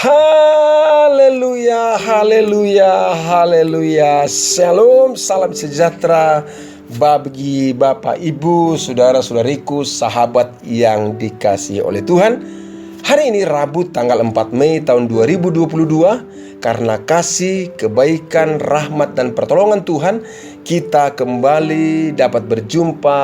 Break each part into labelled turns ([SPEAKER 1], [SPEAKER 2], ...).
[SPEAKER 1] Haleluya, haleluya, haleluya. Shalom, salam sejahtera bagi Bapak, Ibu, saudara-saudariku, sahabat yang dikasihi oleh Tuhan. Hari ini Rabu tanggal 4 Mei tahun 2022. Karena kasih, kebaikan, rahmat, dan pertolongan Tuhan, kita kembali dapat berjumpa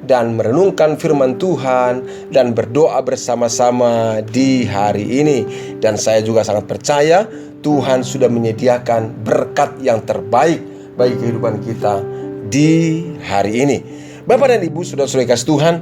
[SPEAKER 1] dan merenungkan firman Tuhan dan berdoa bersama-sama di hari ini. Dan saya juga sangat percaya Tuhan sudah menyediakan berkat yang terbaik bagi kehidupan kita di hari ini. Bapak dan Ibu, saudara-saudari kasih Tuhan,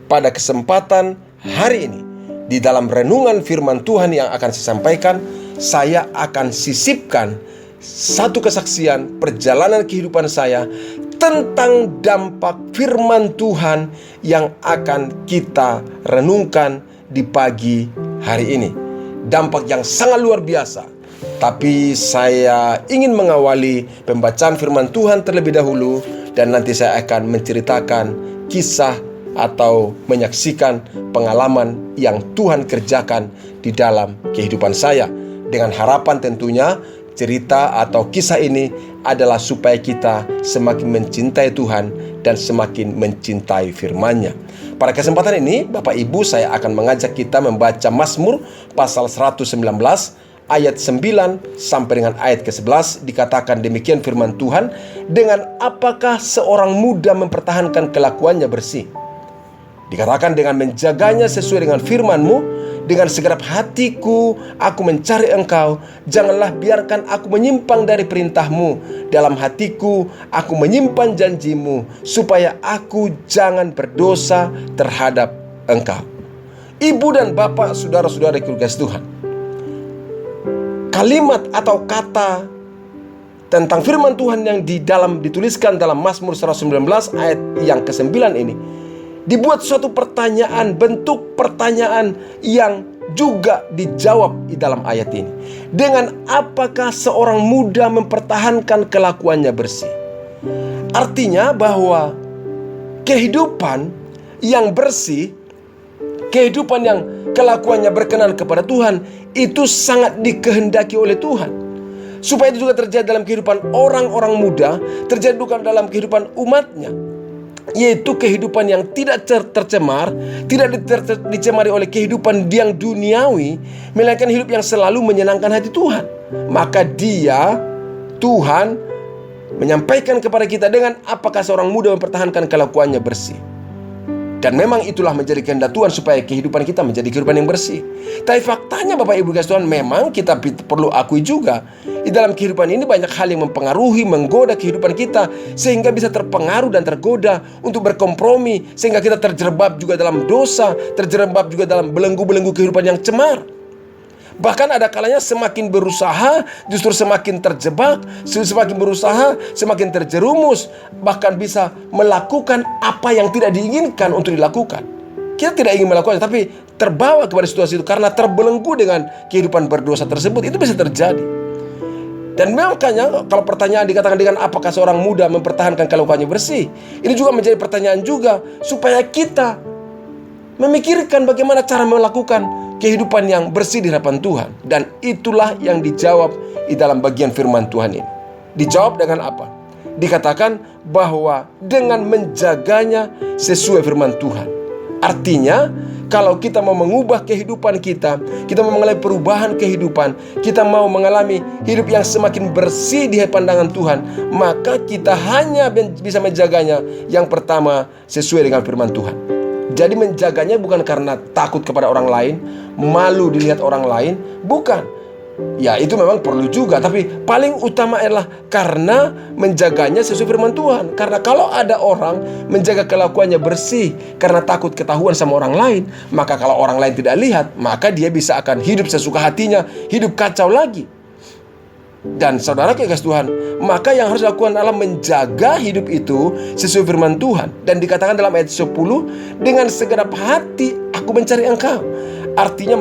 [SPEAKER 1] pada kesempatan hari ini, di dalam renungan firman Tuhan yang akan saya sampaikan, saya akan sisipkan satu kesaksian perjalanan kehidupan saya tentang dampak firman Tuhan yang akan kita renungkan di pagi hari ini. Dampak yang sangat luar biasa. Tapi saya ingin mengawali pembacaan firman Tuhan terlebih dahulu, dan nanti saya akan menceritakan kisah atau menyaksikan pengalaman yang Tuhan kerjakan di dalam kehidupan saya. Dengan harapan tentunya cerita atau kisah ini adalah supaya kita semakin mencintai Tuhan dan semakin mencintai firman-Nya. Pada kesempatan ini, Bapak Ibu, saya akan mengajak kita membaca Mazmur pasal 119 ayat 9 sampai dengan ayat ke-11. Dikatakan demikian firman Tuhan, "Dengan apakah seorang muda mempertahankan kelakuannya bersih? Dikatakan dengan menjaganya sesuai dengan firman-Mu. Dengan segenap hatiku aku mencari Engkau. Janganlah biarkan aku menyimpang dari perintah-Mu. Dalam hatiku aku menyimpan janji-Mu, supaya aku jangan berdosa terhadap Engkau." Ibu dan bapak, saudara-saudara kasih Tuhan, kalimat atau kata tentang firman Tuhan yang dituliskan dalam Mazmur 119 ayat yang ke-9 ini dibuat suatu pertanyaan, bentuk pertanyaan yang juga dijawab di dalam ayat ini. Dengan apakah seorang muda mempertahankan kelakuannya bersih? Artinya bahwa kehidupan yang bersih, kehidupan yang kelakuannya berkenan kepada Tuhan, itu sangat dikehendaki oleh Tuhan. Supaya itu juga terjadi dalam kehidupan orang-orang muda, terjadi juga dalam kehidupan umatnya, yaitu kehidupan yang tidak tercemar, tidak dicemari oleh kehidupan yang duniawi, melainkan hidup yang selalu menyenangkan hati Tuhan. Maka Tuhan menyampaikan kepada kita, dengan apakah seorang muda mempertahankan kelakuannya bersih. Dan memang itulah menjadi kehendak Tuhan, supaya kehidupan kita menjadi kehidupan yang bersih. Tapi faktanya Bapak Ibu kasih Tuhan, memang kita perlu akui juga, di dalam kehidupan ini banyak hal yang mempengaruhi, menggoda kehidupan kita, sehingga bisa terpengaruh dan tergoda untuk berkompromi, sehingga kita terjerembab juga dalam dosa, terjerembab juga dalam belenggu-belenggu kehidupan yang cemar. Bahkan ada kalanya semakin berusaha justru semakin terjebak, semakin berusaha semakin terjerumus, bahkan bisa melakukan apa yang tidak diinginkan untuk dilakukan. Kita tidak ingin melakukannya, tapi terbawa kepada situasi itu karena terbelenggu dengan kehidupan berdosa tersebut. Itu bisa terjadi. Dan makanya kalau pertanyaan dikatakan dengan apakah seorang muda mempertahankan kelakuannya bersih, ini juga menjadi pertanyaan juga, supaya kita memikirkan bagaimana cara melakukan kehidupan yang bersih di hadapan Tuhan. Dan itulah yang dijawab di dalam bagian firman Tuhan ini. Dijawab dengan apa? Dikatakan bahwa dengan menjaganya sesuai firman Tuhan. Artinya, kalau kita mau mengubah kehidupan kita mau mengalami perubahan kehidupan, kita mau mengalami hidup yang semakin bersih di pandangan Tuhan, maka kita hanya bisa menjaganya, yang pertama, sesuai dengan firman Tuhan. Jadi menjaganya bukan karena takut kepada orang lain, malu dilihat orang lain, bukan. Ya, itu memang perlu juga, tapi paling utama adalah karena menjaganya sesuai firman Tuhan. Karena kalau ada orang menjaga kelakuannya bersih karena takut ketahuan sama orang lain, maka kalau orang lain tidak lihat, maka dia bisa akan hidup sesuka hatinya, hidup kacau lagi. Dan saudara kasih Tuhan, maka yang harus dilakukan adalah menjaga hidup itu sesuai firman Tuhan. Dan dikatakan dalam ayat 10, dengan segenap hati aku mencari Engkau. Artinya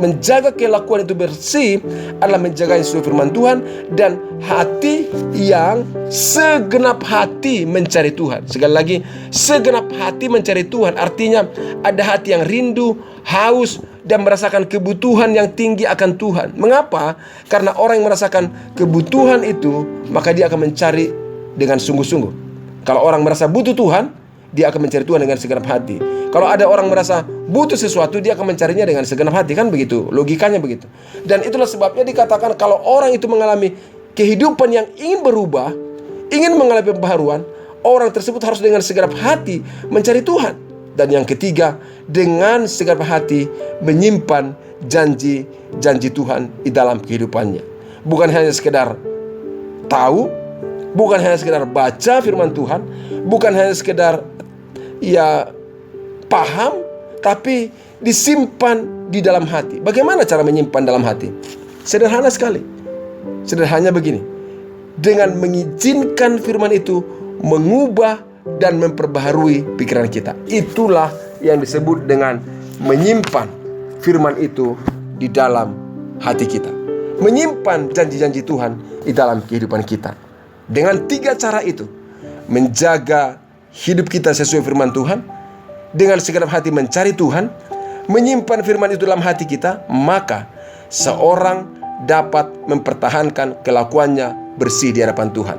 [SPEAKER 1] menjaga kelakuan itu bersih adalah menjaga sesuai firman Tuhan, dan hati yang segenap hati mencari Tuhan. Sekali lagi, segenap hati mencari Tuhan artinya ada hati yang rindu, haus, dan merasakan kebutuhan yang tinggi akan Tuhan. Mengapa? Karena orang yang merasakan kebutuhan itu, maka dia akan mencari dengan sungguh-sungguh. Kalau orang merasa butuh Tuhan, dia akan mencari Tuhan dengan segenap hati. Kalau ada orang merasa butuh sesuatu, dia akan mencarinya dengan segenap hati. Kan begitu, logikanya begitu. Dan itulah sebabnya dikatakan kalau orang itu mengalami kehidupan yang ingin berubah, ingin mengalami pembaharuan, orang tersebut harus dengan segenap hati mencari Tuhan. Dan yang ketiga, dengan segenap hati menyimpan janji-janji Tuhan di dalam kehidupannya. Bukan hanya sekedar tahu, bukan hanya sekedar baca firman Tuhan, bukan hanya sekedar paham, tapi disimpan di dalam hati. Bagaimana cara menyimpan dalam hati? Sederhana sekali. Sederhananya begini. Dengan mengizinkan firman itu mengubah dan memperbaharui pikiran kita. Itulah yang disebut dengan menyimpan firman itu di dalam hati kita. Menyimpan janji-janji Tuhan di dalam kehidupan kita. Dengan 3 cara itu, menjaga hidup kita sesuai firman Tuhan, dengan segenap hati mencari Tuhan, menyimpan firman itu dalam hati kita, maka seorang dapat mempertahankan kelakuannya bersih di hadapan Tuhan.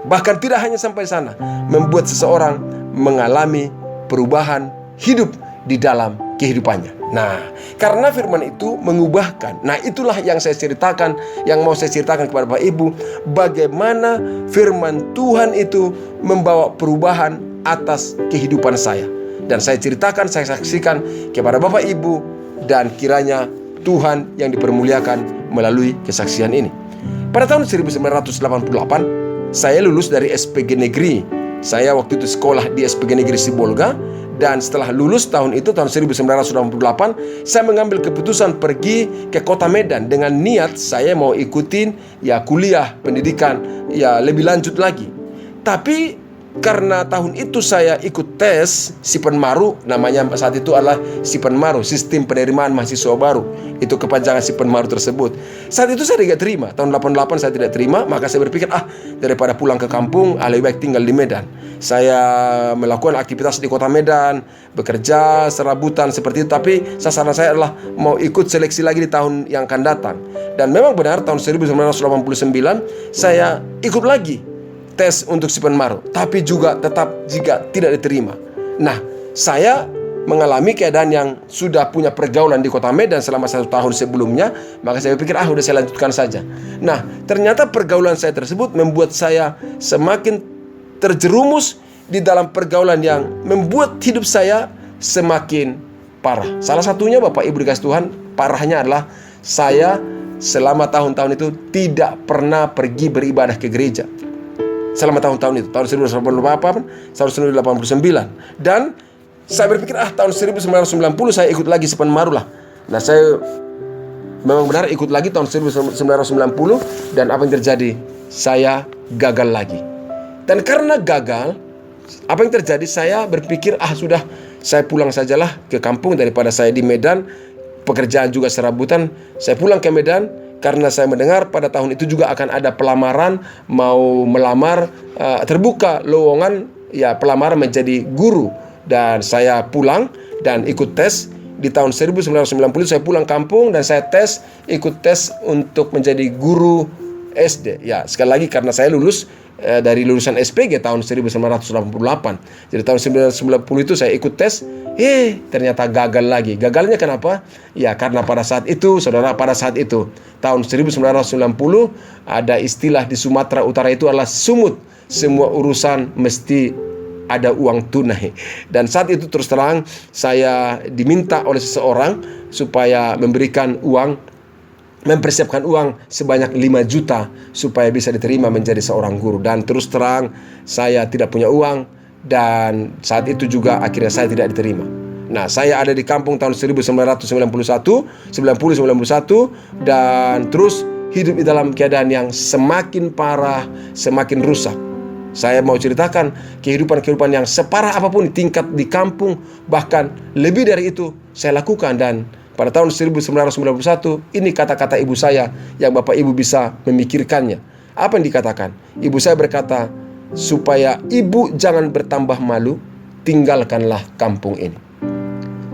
[SPEAKER 1] Bahkan tidak hanya sampai sana, membuat seseorang mengalami perubahan hidup di dalam kehidupannya. Nah, karena firman itu mengubahkan. Nah, itulah yang saya ceritakan, yang mau saya ceritakan kepada Bapak Ibu, bagaimana firman Tuhan itu membawa perubahan atas kehidupan saya. Dan saya ceritakan, saya saksikan kepada Bapak Ibu, dan kiranya Tuhan yang dipermuliakan melalui kesaksian ini. Pada tahun 1988, saya lulus dari SPG Negeri. Saya waktu itu sekolah di SPG Negeri Sibolga. Dan setelah lulus tahun itu, tahun 1998, saya mengambil keputusan pergi ke kota Medan dengan niat saya mau ikutin kuliah pendidikan lebih lanjut lagi. Tapi karena tahun itu saya ikut tes Sipenmaru, namanya saat itu adalah Sipenmaru, Sistem Penerimaan Mahasiswa Baru. Itu kepanjangan Sipenmaru tersebut. Saat itu saya tidak terima, tahun 88 saya tidak terima. Maka saya berpikir, daripada pulang ke kampung, lebih baik tinggal di Medan. Saya melakukan aktivitas di kota Medan, bekerja serabutan seperti itu. Tapi sasaran saya adalah mau ikut seleksi lagi di tahun yang akan datang. Dan memang benar, tahun 1989 saya ikut lagi tes untuk Sipenmaru, tapi juga tetap jika tidak diterima. Nah, saya mengalami keadaan yang sudah punya pergaulan di kota Medan selama 1 tahun sebelumnya. Maka saya pikir, udah saya lanjutkan saja. Nah, ternyata pergaulan saya tersebut membuat saya semakin terjerumus di dalam pergaulan yang membuat hidup saya semakin parah. Salah satunya, Bapak Ibu dikasih Tuhan, parahnya adalah saya selama tahun-tahun itu tidak pernah pergi beribadah ke gereja. Selama tahun-tahun itu, tahun 1988, tahun 1989. Dan saya berpikir, tahun 1990 saya ikut lagi Sipenmaru lah. Nah, saya memang benar ikut lagi tahun 1990. Dan apa yang terjadi? Saya gagal lagi. Dan karena gagal, apa yang terjadi? Saya berpikir, sudah, saya pulang sajalah ke kampung daripada saya di Medan. Pekerjaan juga serabutan. Saya pulang ke Medan. Karena saya mendengar pada tahun itu juga akan ada pelamaran, mau melamar, terbuka lowongan pelamaran menjadi guru. Dan saya pulang dan ikut tes. Di tahun 1990 saya pulang kampung dan saya ikut tes untuk menjadi guru SD. Sekali lagi karena saya lulus dari lulusan SPG tahun 1988. Jadi tahun 1990 itu saya ikut tes. Ternyata gagal lagi. Gagalnya kenapa? Karena pada saat itu, saudara, tahun 1990 ada istilah di Sumatera Utara itu adalah sumut. Semua urusan mesti ada uang tunai. Dan saat itu terus terang saya diminta oleh seseorang supaya memberikan uang, mempersiapkan uang sebanyak 5 juta supaya bisa diterima menjadi seorang guru. Dan terus terang saya tidak punya uang, dan saat itu juga akhirnya saya tidak diterima. Nah, saya ada di kampung tahun 1991, dan terus hidup di dalam keadaan yang semakin parah, semakin rusak. Saya mau ceritakan kehidupan yang separah apapun tingkat di kampung, bahkan lebih dari itu saya lakukan. Dan pada tahun 1991, ini kata-kata ibu saya yang Bapak Ibu bisa memikirkannya. Apa yang dikatakan? Ibu saya berkata, supaya ibu jangan bertambah malu, tinggalkanlah kampung ini.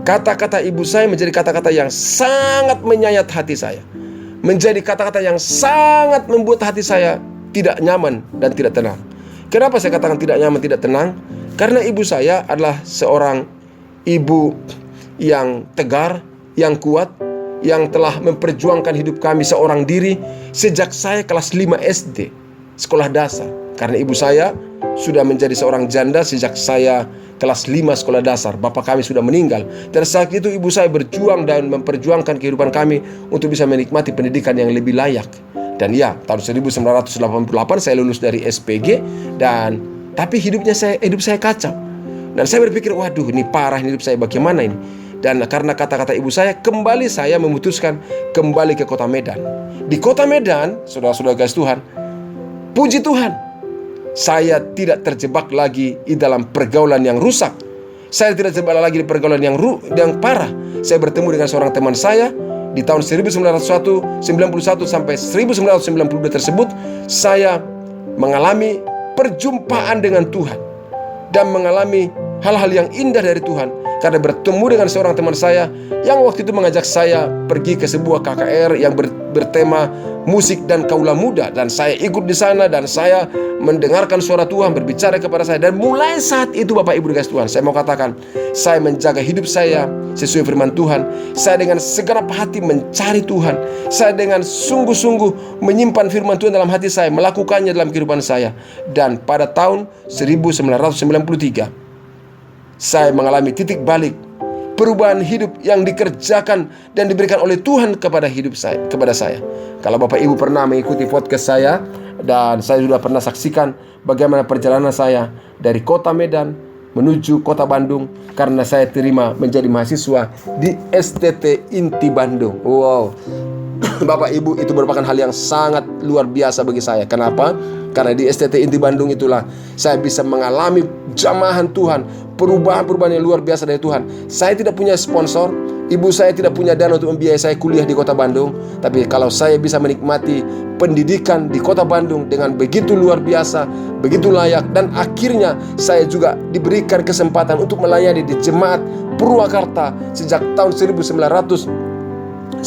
[SPEAKER 1] Kata-kata ibu saya menjadi kata-kata yang sangat menyayat hati saya. Menjadi kata-kata yang sangat membuat hati saya tidak nyaman dan tidak tenang. Kenapa saya katakan tidak nyaman, tidak tenang? Karena ibu saya adalah seorang ibu yang tegar, yang kuat, yang telah memperjuangkan hidup kami seorang diri sejak saya kelas 5 SD, sekolah dasar. Karena ibu saya sudah menjadi seorang janda sejak saya kelas 5 sekolah dasar. Bapak kami sudah meninggal. Dan saat itu ibu saya berjuang dan memperjuangkan kehidupan kami untuk bisa menikmati pendidikan yang lebih layak. Dan ya, tahun 1988 saya lulus dari SPG, tapi hidup saya kacau. Dan saya berpikir, waduh, ini parah hidup saya, bagaimana ini? Dan karena kata-kata ibu saya, kembali saya memutuskan kembali ke kota Medan. Di kota Medan, saudara-saudara guys Tuhan, puji Tuhan, saya tidak terjebak lagi di dalam pergaulan yang rusak. Saya tidak terjebak lagi di pergaulan yang parah. Saya bertemu dengan seorang teman saya di tahun 1991 sampai 1992 tersebut. Saya mengalami perjumpaan dengan Tuhan dan mengalami hal-hal yang indah dari Tuhan. Karena bertemu dengan seorang teman saya yang waktu itu mengajak saya pergi ke sebuah KKR yang bertema musik dan kaula muda. Dan saya ikut di sana dan saya mendengarkan suara Tuhan berbicara kepada saya. Dan mulai saat itu Bapak Ibu dikasih Tuhan, saya mau katakan, saya menjaga hidup saya sesuai firman Tuhan. Saya dengan segenap hati mencari Tuhan. Saya dengan sungguh-sungguh menyimpan firman Tuhan dalam hati saya, melakukannya dalam kehidupan saya. Dan pada tahun 1993 saya mengalami titik balik, perubahan hidup yang dikerjakan dan diberikan oleh Tuhan kepada saya. Kalau Bapak Ibu pernah mengikuti podcast saya, dan saya sudah pernah saksikan bagaimana perjalanan saya dari kota Medan menuju kota Bandung, karena saya terima menjadi mahasiswa di STT Inti Bandung. Wow, Bapak Ibu, itu merupakan hal yang sangat luar biasa bagi saya. Kenapa? Karena di STT Inti Bandung itulah saya bisa mengalami jamahan Tuhan, perubahan-perubahan yang luar biasa dari Tuhan. Saya tidak punya sponsor, ibu saya tidak punya dana untuk membiayai saya kuliah di kota Bandung. Tapi kalau saya bisa menikmati pendidikan di kota Bandung dengan begitu luar biasa, begitu layak, dan akhirnya saya juga diberikan kesempatan untuk melayani di Jemaat Purwakarta sejak tahun 1994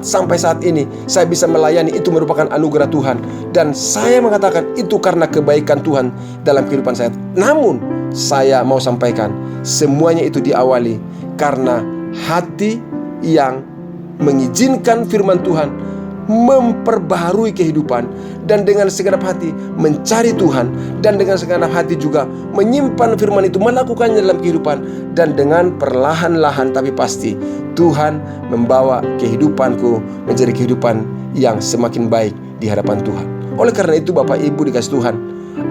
[SPEAKER 1] sampai saat ini saya bisa melayani, itu merupakan anugerah Tuhan. Dan saya mengatakan itu karena kebaikan Tuhan dalam kehidupan saya. Namun saya mau sampaikan, semuanya itu diawali karena hati yang mengizinkan firman Tuhan memperbaharui kehidupan, dan dengan segenap hati mencari Tuhan, dan dengan segenap hati juga menyimpan firman itu, melakukannya dalam kehidupan. Dan dengan perlahan-lahan tapi pasti Tuhan membawa kehidupanku menjadi kehidupan yang semakin baik di hadapan Tuhan. Oleh karena itu Bapak Ibu dikasih Tuhan,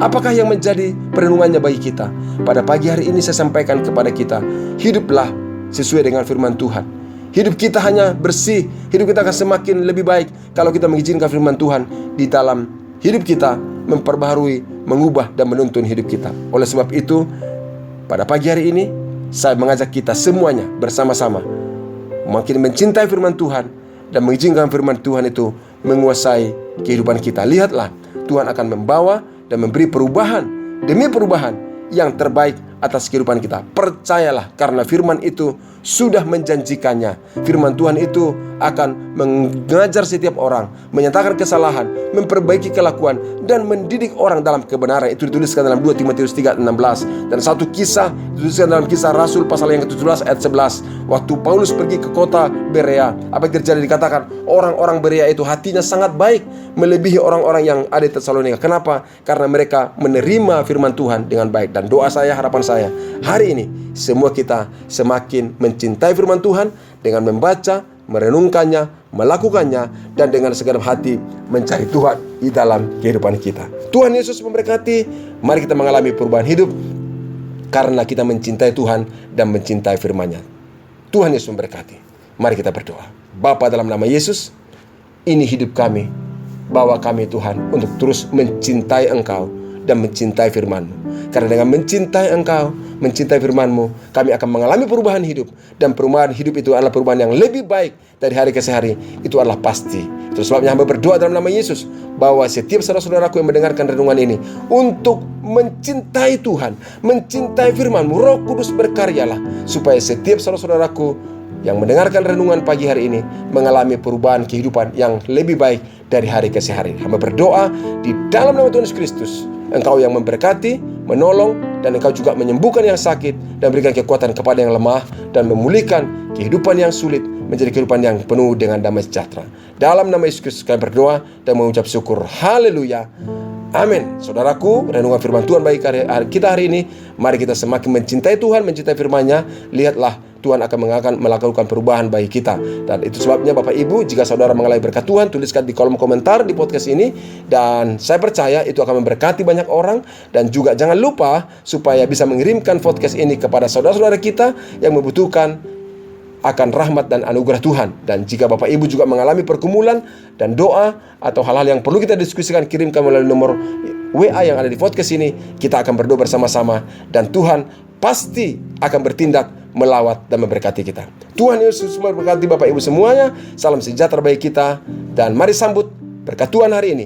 [SPEAKER 1] apakah yang menjadi perenungannya bagi kita? Pada pagi hari ini saya sampaikan kepada kita, hiduplah sesuai dengan firman Tuhan. Hidup kita hanya bersih, hidup kita akan semakin lebih baik kalau kita mengizinkan firman Tuhan di dalam hidup kita, memperbaharui, mengubah, dan menuntun hidup kita. Oleh sebab itu, pada pagi hari ini saya mengajak kita semuanya bersama-sama makin mencintai firman Tuhan dan mengizinkan firman Tuhan itu menguasai kehidupan kita. Lihatlah, Tuhan akan membawa dan memberi perubahan demi perubahan yang terbaik atas kehidupan kita. Percayalah, karena firman itu sudah menjanjikannya. Firman Tuhan itu akan mengajar setiap orang, menyatakan kesalahan, memperbaiki kelakuan, dan mendidik orang dalam kebenaran. Itu dituliskan dalam 2 Timotius 3:16. Dan satu kisah dituliskan dalam Kisah Rasul pasal yang ke-17 ayat 11. Waktu Paulus pergi ke kota Berea, apa yang terjadi? Dikatakan orang-orang Berea itu hatinya sangat baik, melebihi orang-orang yang ada di Tesalonika. Kenapa? Karena mereka menerima firman Tuhan dengan baik. Dan doa saya, harapan saya, hari ini semua kita semakin mencintai firman Tuhan dengan membaca, merenungkannya, melakukannya, dan dengan segenap hati mencari Tuhan di dalam kehidupan kita. Tuhan Yesus memberkati. Mari kita mengalami perubahan hidup karena kita mencintai Tuhan dan mencintai firman-Nya. Tuhan Yesus memberkati. Mari kita berdoa. Bapa, dalam nama Yesus, ini hidup kami. Bawa kami Tuhan untuk terus mencintai Engkau dan mencintai firman-Mu. Karena dengan mencintai Engkau, mencintai firman-Mu, kami akan mengalami perubahan hidup. Dan perubahan hidup itu adalah perubahan yang lebih baik dari hari ke hari. Itu adalah pasti. Itu sebabnya hamba berdoa dalam nama Yesus, bahwa setiap saudara-saudaraku yang mendengarkan renungan ini, untuk mencintai Tuhan, mencintai firman-Mu. Roh Kudus berkaryalah, supaya setiap saudara-saudaraku yang mendengarkan renungan pagi hari ini mengalami perubahan kehidupan yang lebih baik dari hari ke hari. Hamba berdoa di dalam nama Tuhan Yesus Kristus, Engkau yang memberkati, menolong, dan Engkau juga menyembuhkan yang sakit dan berikan kekuatan kepada yang lemah, dan memulihkan kehidupan yang sulit menjadi kehidupan yang penuh dengan damai sejahtera. Dalam nama Yesus Kristus kami berdoa dan mengucap syukur. Haleluya. Amin. Saudaraku, renungan firman Tuhan bagi kita hari ini, mari kita semakin mencintai Tuhan, mencintai firman-Nya. Lihatlah, Tuhan akan melakukan perubahan bagi kita. Dan itu sebabnya Bapak Ibu, jika saudara mengalami berkat Tuhan, tuliskan di kolom komentar di podcast ini. Dan saya percaya itu akan memberkati banyak orang. Dan juga jangan lupa supaya bisa mengirimkan podcast ini kepada saudara-saudara kita yang membutuhkan akan rahmat dan anugerah Tuhan. Dan jika Bapak Ibu juga mengalami pergumulan dan doa atau hal-hal yang perlu kita diskusikan, kirimkan melalui nomor WA yang ada di podcast ini. Kita akan berdoa bersama-sama, dan Tuhan pasti akan bertindak melawat dan memberkati kita. Tuhan Yesus memberkati Bapak Ibu semuanya. Salam sejahtera bagi kita, dan mari sambut berkat Tuhan hari ini,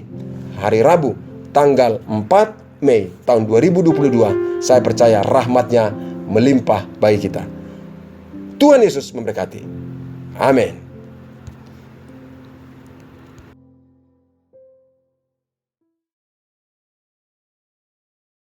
[SPEAKER 1] hari Rabu tanggal 4 Mei tahun 2022. Saya percaya rahmat-Nya melimpah bagi kita. Tuhan Yesus memberkati. Amin.